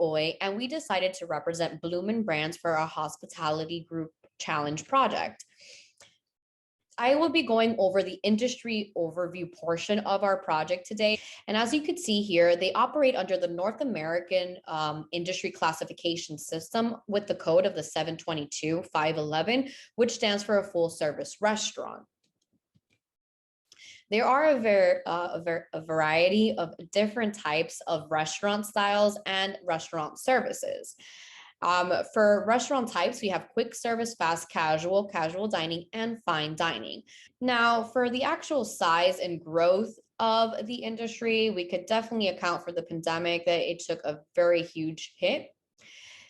Oy, and we decided to represent Bloomin Brands for our Hospitality Group Challenge project. I will be going over the industry overview portion of our project today. And as you can see here, they operate under the North American Industry Classification System with the code of the 722-511, which stands for a full service restaurant. There are a variety of different types of restaurant styles and restaurant services. For restaurant types, we have quick service, fast casual, casual dining, and fine dining. Now, for the actual size and growth of the industry, we could definitely account for the pandemic that it took a very huge hit.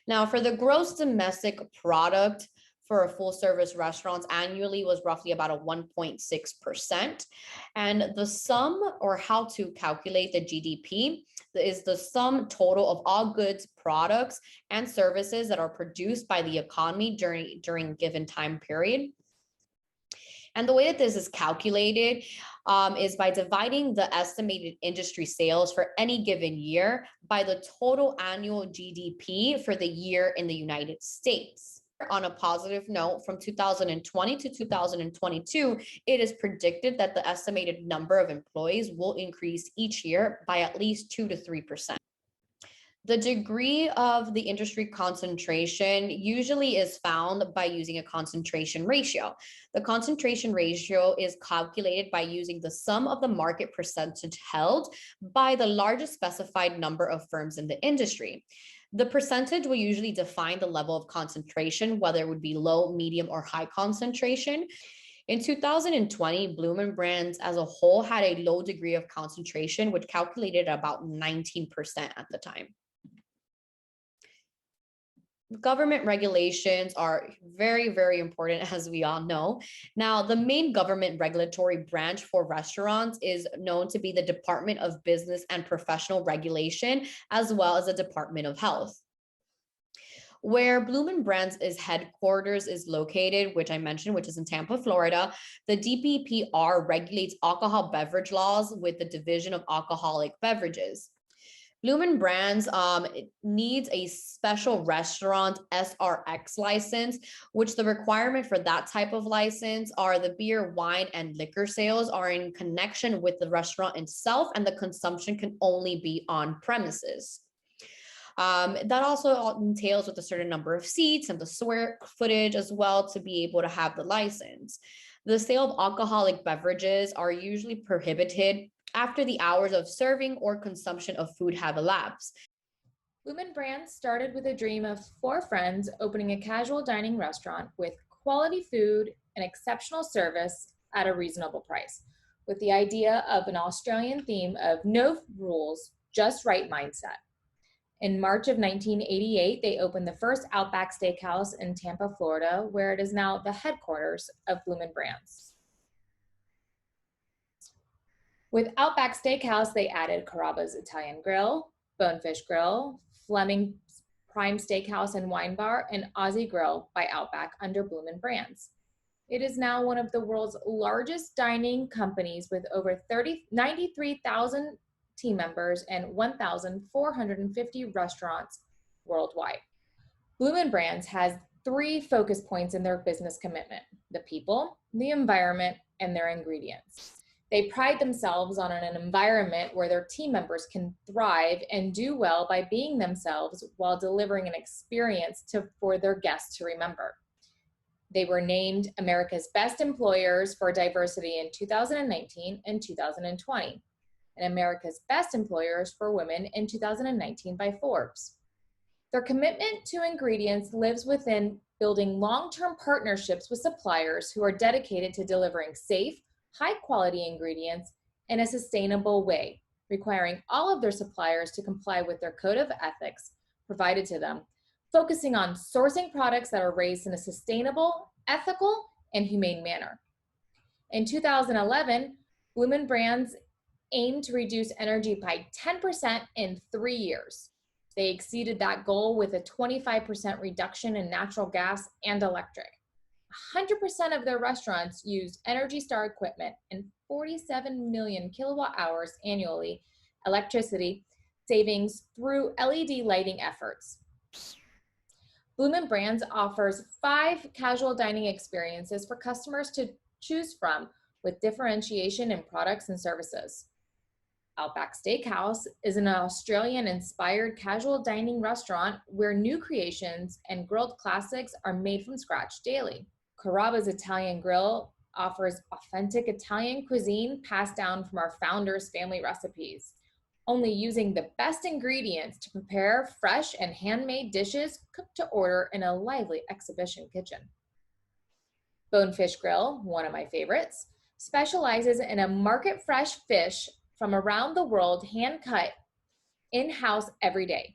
Now, for the gross domestic product for a full service restaurants annually was roughly about a 1.6%. And the sum, or how to calculate the GDP, is the sum total of all goods, products, and services that are produced by the economy during given time period. And the way that this is calculated is by dividing the estimated industry sales for any given year by the total annual GDP for the year in the United States. On a positive note, from 2020 to 2022, it is predicted that the estimated number of employees will increase each year by at least 2 to 3%. The degree of the industry concentration usually is found by using a concentration ratio. The concentration ratio is calculated by using the sum of the market percentage held by the largest specified number of firms in the industry. The percentage will usually define the level of concentration, whether it would be low, medium, or high concentration. In 2020, Bloomin Brands as a whole had a low degree of concentration, which calculated about 19% at the time. Government regulations are very, very important, as we all know. Now, the main government regulatory branch for restaurants is known to be the Department of Business and Professional Regulation, as well as the Department of Health. Where Bloomin Brands' headquarters is located, which I mentioned, which is in Tampa, Florida, the DPPR regulates alcohol beverage laws with the Division of Alcoholic Beverages. Bloomin Brands needs a special restaurant SRX license, which the requirement for that type of license are the beer, wine, and liquor sales are in connection with the restaurant itself, and the consumption can only be on premises. That also entails with a certain number of seats and the square footage as well to be able to have the license. The sale of alcoholic beverages are usually prohibited after the hours of serving or consumption of food have elapsed. Bloomin Brands started with a dream of 4 friends opening a casual dining restaurant with quality food and exceptional service at a reasonable price, with the idea of an Australian theme of no rules, just right mindset. In March of 1988, they opened the first Outback Steakhouse in Tampa, Florida, where it is now the headquarters of Bloomin Brands. With Outback Steakhouse, they added Carrabba's Italian Grill, Bonefish Grill, Fleming's Prime Steakhouse and Wine Bar, and Aussie Grill by Outback under Bloomin Brands. It is now one of the world's largest dining companies with over 93,000 team members and 1,450 restaurants worldwide. Bloomin Brands has 3 focus points in their business commitment: the people, the environment, and their ingredients. They pride themselves on an environment where their team members can thrive and do well by being themselves while delivering an experience for their guests to remember. They were named America's Best Employers for Diversity in 2019 and 2020, and America's Best Employers for Women in 2019 by Forbes. Their commitment to ingredients lives within building long-term partnerships with suppliers who are dedicated to delivering safe, high-quality ingredients in a sustainable way, requiring all of their suppliers to comply with their code of ethics provided to them, focusing on sourcing products that are raised in a sustainable, ethical, and humane manner. In 2011, Bloomin Brands aimed to reduce energy by 10% in 3 years. They exceeded that goal with a 25% reduction in natural gas and electric. 100% of their restaurants used Energy Star equipment and 47 million kilowatt hours annually electricity savings through LED lighting efforts. Bloomin Brands offers 5 casual dining experiences for customers to choose from with differentiation in products and services. Outback Steakhouse is an Australian-inspired casual dining restaurant where new creations and grilled classics are made from scratch daily. Carrabba's Italian Grill offers authentic Italian cuisine passed down from our founders' family recipes, only using the best ingredients to prepare fresh and handmade dishes cooked to order in a lively exhibition kitchen. Bonefish Grill, one of my favorites, specializes in a market fresh fish from around the world, hand cut in-house every day.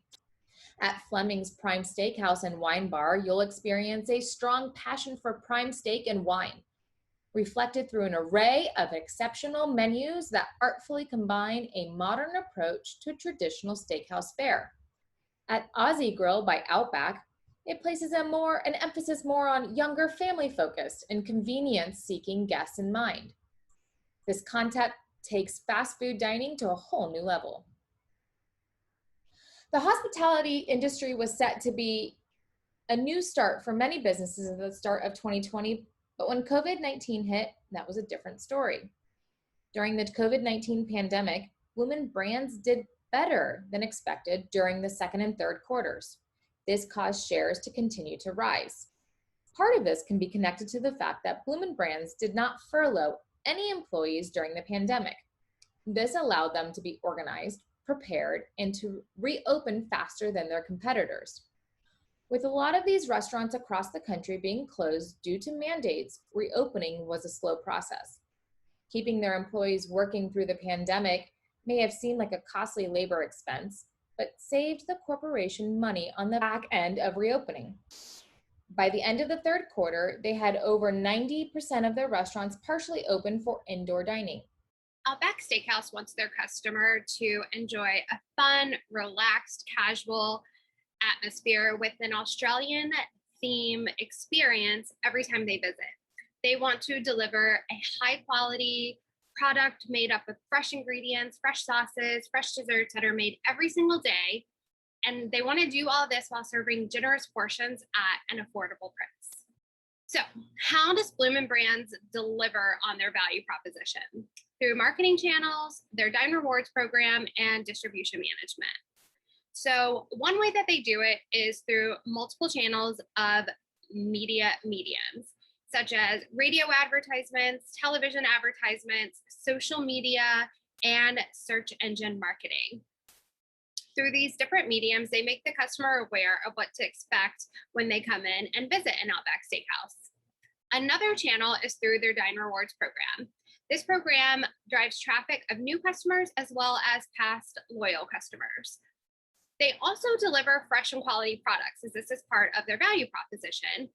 At Fleming's Prime Steakhouse and Wine Bar, you'll experience a strong passion for prime steak and wine, reflected through an array of exceptional menus that artfully combine a modern approach to traditional steakhouse fare. At Aussie Grill by Outback, it places an emphasis more on younger, family-focused and convenience-seeking guests in mind. This concept takes fast food dining to a whole new level. The hospitality industry was set to be a new start for many businesses at the start of 2020, but when COVID-19 hit, that was a different story. During the COVID-19 pandemic, Bloomin Brands did better than expected during the second and third quarters. This caused shares to continue to rise. Part of this can be connected to the fact that Bloomin Brands did not furlough any employees during the pandemic. This allowed them to be organized, prepared, and to reopen faster than their competitors. With a lot of these restaurants across the country being closed due to mandates, reopening was a slow process. Keeping their employees working through the pandemic may have seemed like a costly labor expense, but saved the corporation money on the back end of reopening. By the end of the third quarter, they had over 90% of their restaurants partially open for indoor dining. Outback Steakhouse wants their customer to enjoy a fun, relaxed, casual atmosphere with an Australian theme experience every time they visit. They want to deliver a high quality product made up of fresh ingredients, fresh sauces, fresh desserts that are made every single day. And they want to do all this while serving generous portions at an affordable price. So how does Bloomin Brands deliver on their value proposition? Through marketing channels, their Dine Rewards program, and distribution management. So one way that they do it is through multiple channels of media mediums, such as radio advertisements, television advertisements, social media, and search engine marketing. Through these different mediums, they make the customer aware of what to expect when they come in and visit an Outback Steakhouse. Another channel is through their Dine Rewards program. This program drives traffic of new customers as well as past loyal customers. They also deliver fresh and quality products, as this is part of their value proposition.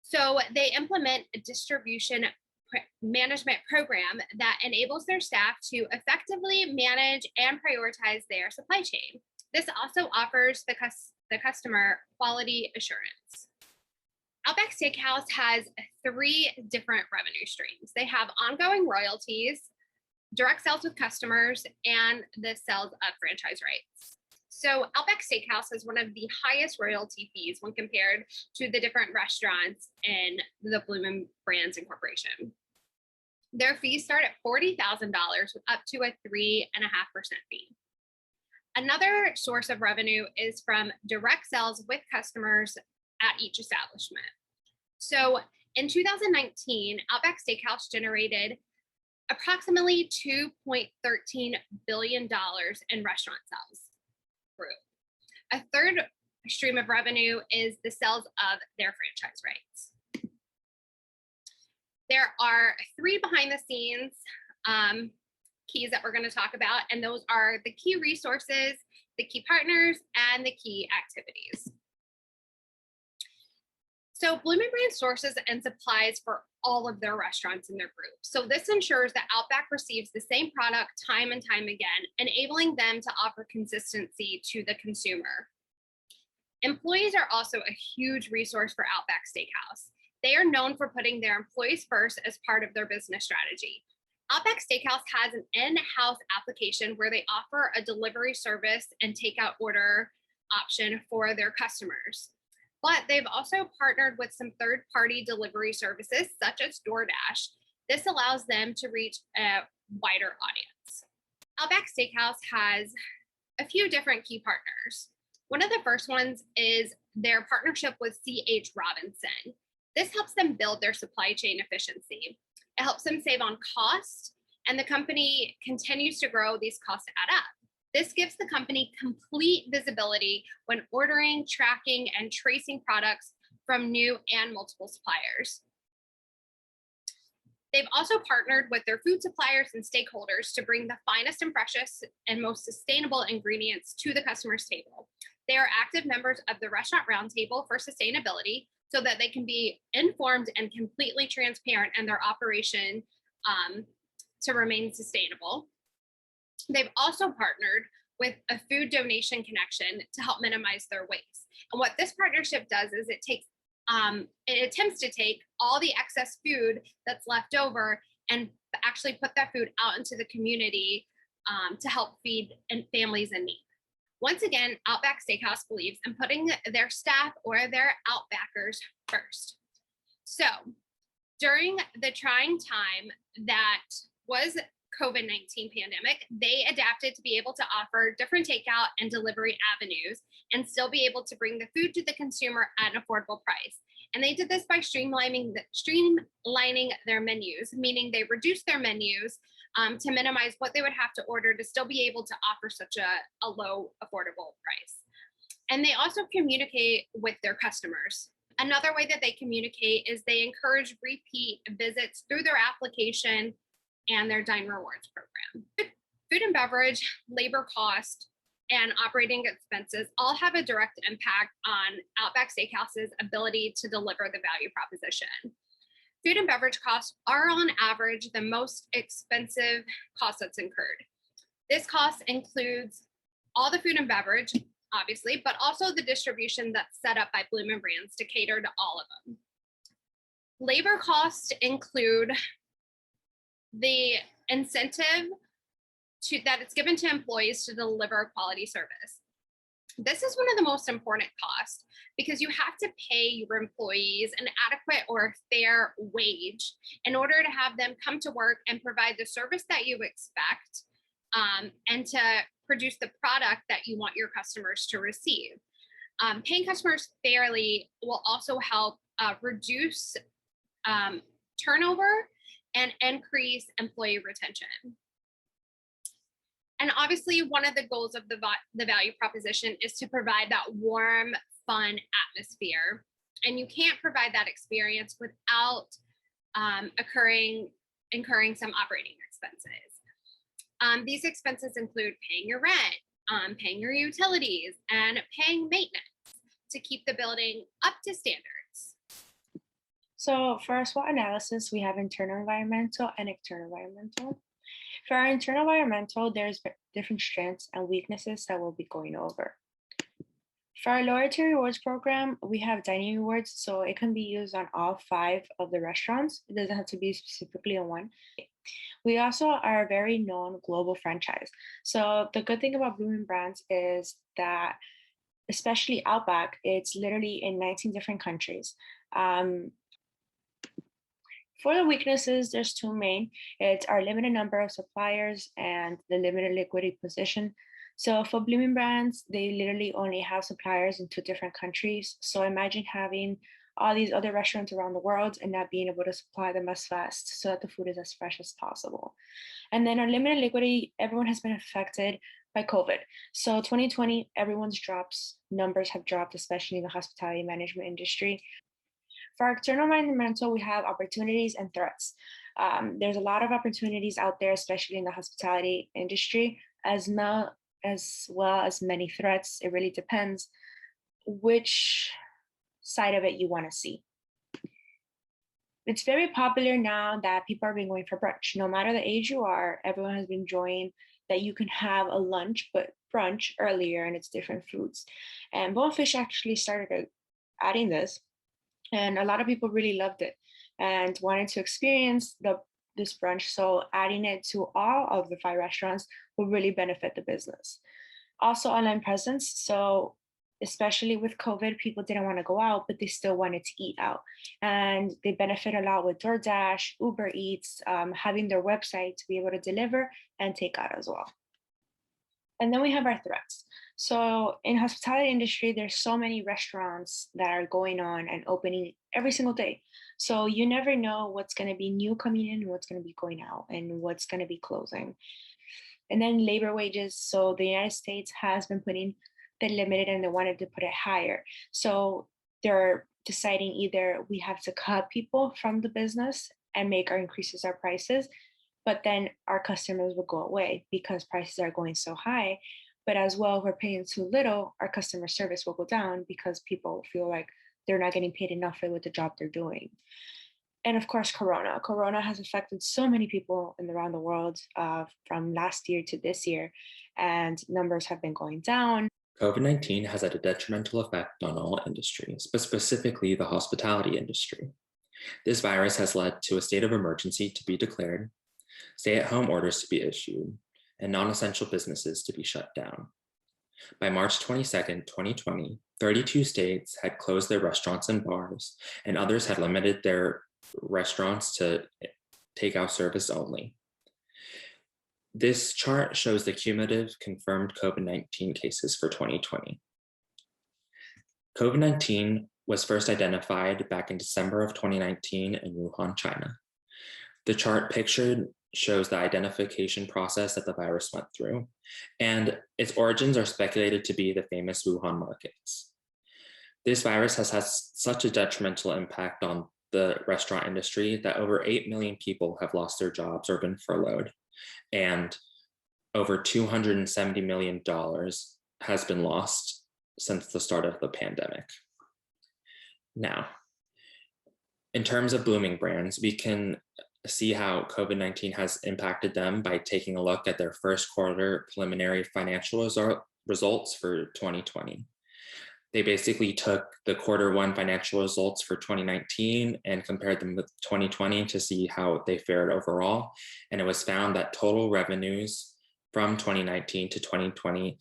So they implement a distribution management program that enables their staff to effectively manage and prioritize their supply chain. This also offers the customer quality assurance. Outback Steakhouse has 3 different revenue streams. They have ongoing royalties, direct sales with customers, and the sales of franchise rights. So Outback Steakhouse has one of the highest royalty fees when compared to the different restaurants in the Bloomin Brands Incorporation. Their fees start at $40,000 with up to a 3.5% fee. Another source of revenue is from direct sales with customers at each establishment. So in 2019, Outback Steakhouse generated approximately $2.13 billion in restaurant sales. A third stream of revenue is the sales of their franchise rights. There are 3 behind the scenes keys that we're going to talk about, and those are the key resources, the key partners, and the key activities. So Bloomin Brands sources and supplies for all of their restaurants in their group. So this ensures that Outback receives the same product time and time again, enabling them to offer consistency to the consumer. Employees are also a huge resource for Outback Steakhouse. They are known for putting their employees first as part of their business strategy. Outback Steakhouse has an in-house application where they offer a delivery service and takeout order option for their customers. But they've also partnered with some third-party delivery services, such as DoorDash. This allows them to reach a wider audience. Outback Steakhouse has a few different key partners. One of the first ones is their partnership with C.H. Robinson. This helps them build their supply chain efficiency. It helps them save on cost, and the company continues to grow. These costs add up. This gives the company complete visibility when ordering, tracking, and tracing products from new and multiple suppliers. They've also partnered with their food suppliers and stakeholders to bring the finest and freshest and most sustainable ingredients to the customer's table. They are active members of the Restaurant Roundtable for Sustainability so that they can be informed and completely transparent in their operation to remain sustainable. They've also partnered with a food donation connection to help minimize their waste. And what this partnership does is it attempts to take all the excess food that's left over and actually put that food out into the community to help feed families in need. Once again, Outback Steakhouse believes in putting their staff or their Outbackers first. So during the trying time that was COVID-19 pandemic, they adapted to be able to offer different takeout and delivery avenues and still be able to bring the food to the consumer at an affordable price. And they did this by streamlining their menus, meaning they reduced their menus to minimize what they would have to order to still be able to offer such a low affordable price. And they also communicate with their customers. Another way that they communicate is they encourage repeat visits through their application and their Dine Rewards program. Food and beverage, labor cost, and operating expenses all have a direct impact on Outback Steakhouse's ability to deliver the value proposition. Food and beverage costs are on average the most expensive cost that's incurred. This cost includes all the food and beverage, obviously, but also the distribution that's set up by Bloomin Brands to cater to all of them. Labor costs include the incentive that it's given to employees to deliver a quality service. This is one of the most important costs because you have to pay your employees an adequate or fair wage in order to have them come to work and provide the service that you expect and to produce the product that you want your customers to receive. Paying customers fairly will also help reduce turnover and increase employee retention. And obviously, one of the goals of the value proposition is to provide that warm, fun atmosphere. And you can't provide that experience without incurring some operating expenses. These expenses include paying your rent, paying your utilities, and paying maintenance to keep the building up to standards. So for our SWOT analysis, we have internal environmental and external environmental. For our internal environmental, there's different strengths and weaknesses that we'll be going over. For our loyalty rewards program, we have dining rewards, so it can be used on all 5 of the restaurants. It doesn't have to be specifically on one. We also are a very known global franchise. So the good thing about Bloomin Brands is that, especially Outback, it's literally in 19 different countries. For the weaknesses, there's 2 main. It's our limited number of suppliers and the limited liquidity position. So for Bloomin Brands, they literally only have suppliers in 2 different countries. So imagine having all these other restaurants around the world and not being able to supply them as fast so that the food is as fresh as possible. And then our limited liquidity, everyone has been affected by COVID. So 2020, everyone's numbers have dropped, especially in the hospitality management industry. For our external environmental, we have opportunities and threats. There's a lot of opportunities out there, especially in the hospitality industry, as well as many threats. It really depends which side of it you want to see. It's very popular now that people are being going for brunch. No matter the age you are, everyone has been enjoying that you can have a lunch, but brunch earlier, and it's different foods. And Bonefish actually started adding this. And a lot of people really loved it and wanted to experience the this branch. So adding it to all of the 5 restaurants will really benefit the business. Also, online presence. So especially with COVID, people didn't want to go out, but they still wanted to eat out. And they benefit a lot with DoorDash, Uber Eats, having their website to be able to deliver and take out as well. And then we have our threats. So in hospitality industry, there's so many restaurants that are going on and opening every single day. So you never know what's going to be new coming in, what's going to be going out, and what's going to be closing. And then labor wages. So the United States has been putting the limited and they wanted to put it higher. So they're deciding either we have to cut people from the business and make our increases our prices, but then our customers will go away because prices are going so high. But as well, if we're paying too little, our customer service will go down because people feel like they're not getting paid enough for the job they're doing. And of course, Corona. Corona has affected so many people around the world from last year to this year, and numbers have been going down. COVID-19 has had a detrimental effect on all industries, but specifically the hospitality industry. This virus has led to a state of emergency to be declared, stay-at-home orders to be issued, and non-essential businesses to be shut down. By March 22nd, 2020, 32 states had closed their restaurants and bars, and others had limited their restaurants to takeout service only. This chart shows the cumulative confirmed COVID-19 cases for 2020. COVID-19 was first identified back in December of 2019 in Wuhan, China. The chart pictured shows the identification process that the virus went through, and its origins are speculated to be the famous Wuhan markets. This virus has had such a detrimental impact on the restaurant industry that over 8 million people have lost their jobs or been furloughed, and over $270 million has been lost since the start of the pandemic. Now, in terms of Bloomin Brands, we can see how COVID-19 has impacted them by taking a look at their first quarter preliminary financial results for 2020. They basically took the Q1 financial results for 2019 and compared them with 2020 to see how they fared overall. And it was found that total revenues from 2019 to 2020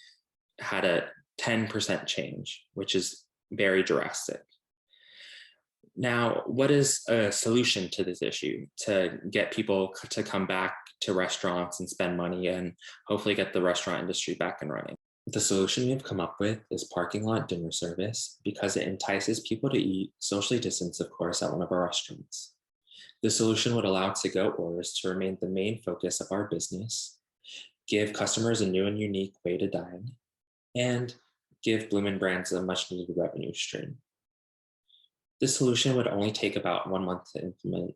had a 10% change, which is very drastic. Now, what is a solution to this issue to get people to come back to restaurants and spend money and hopefully get the restaurant industry back and running? The solution we have come up with is parking lot dinner service because it entices people to eat, socially distanced, of course, at one of our restaurants. The solution would allow to-go orders to remain the main focus of our business, give customers a new and unique way to dine, and give Bloomin Brands a much-needed revenue stream. This solution would only take about 1 month to implement,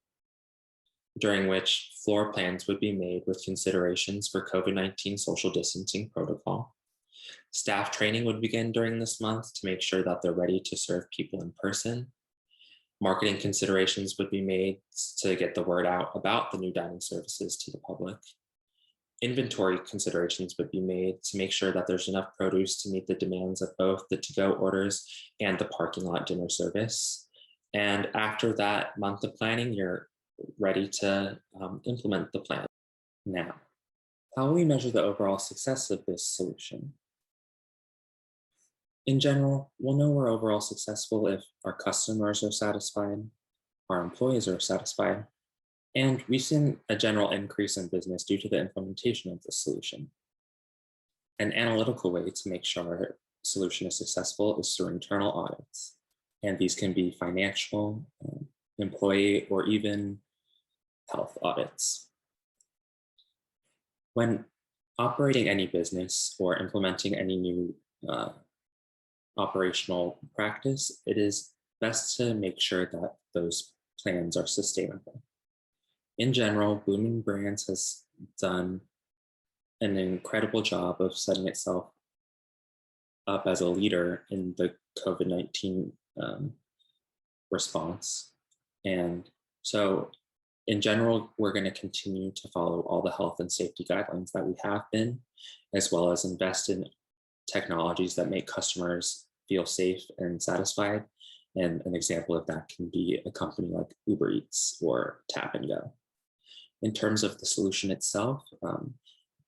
during which floor plans would be made with considerations for COVID-19 social distancing protocol. Staff training would begin during this month to make sure that they're ready to serve people in person. Marketing considerations would be made to get the word out about the new dining services to the public. Inventory considerations would be made to make sure that there's enough produce to meet the demands of both the to-go orders and the parking lot dinner service. And after that month of planning, you're ready to implement the plan. Now, how will we measure the overall success of this solution? In general, we'll know we're overall successful if our customers are satisfied, our employees are satisfied, and we've seen a general increase in business due to the implementation of the solution. An analytical way to make sure our solution is successful is through internal audits. And these can be financial, employee, or even health audits. When operating any business or implementing any new operational practice, it is best to make sure that those plans are sustainable. In general, Bloomin Brands has done an incredible job of setting itself up as a leader in the COVID-19 response. And so in general, we're going to continue to follow all the health and safety guidelines that we have been, as well as invest in technologies that make customers feel safe and satisfied. And an example of that can be a company like Uber Eats or Tap and Go. In terms of the solution itself,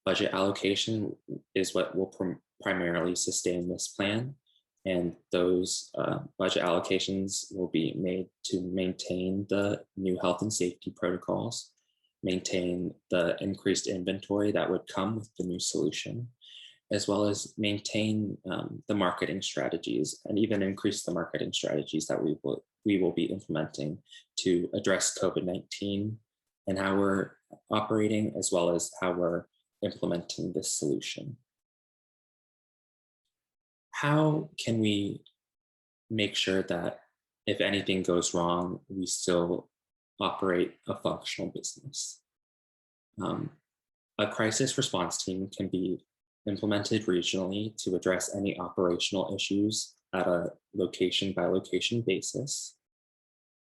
budget allocation is what will primarily sustain this plan. And those budget allocations will be made to maintain the new health and safety protocols, maintain the increased inventory that would come with the new solution, as well as maintain the marketing strategies and even increase the marketing strategies that we will be implementing to address COVID-19 and how we're operating, as well as how we're implementing this solution. How can we make sure that if anything goes wrong, we still operate a functional business? A crisis response team can be implemented regionally to address any operational issues at a location by location basis.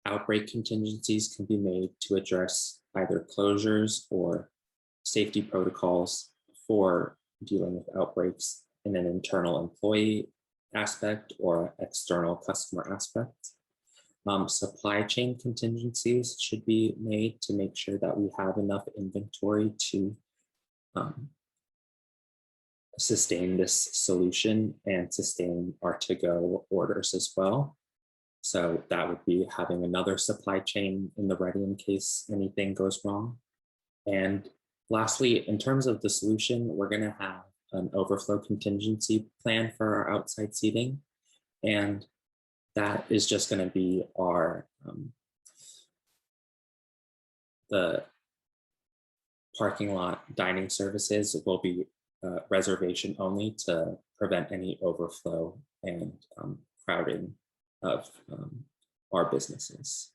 Outbreak contingencies can be made to address either closures or safety protocols for dealing with outbreaks in an internal employee aspect or external customer aspect. Supply chain contingencies should be made to make sure that we have enough inventory to sustain this solution and sustain our to-go orders as well. So that would be having another supply chain in the ready in case anything goes wrong. And lastly, in terms of the solution, we're going to have an overflow contingency plan for our outside seating. And that is just going to be our, the parking lot dining services will be reservation only to prevent any overflow and crowding of our businesses.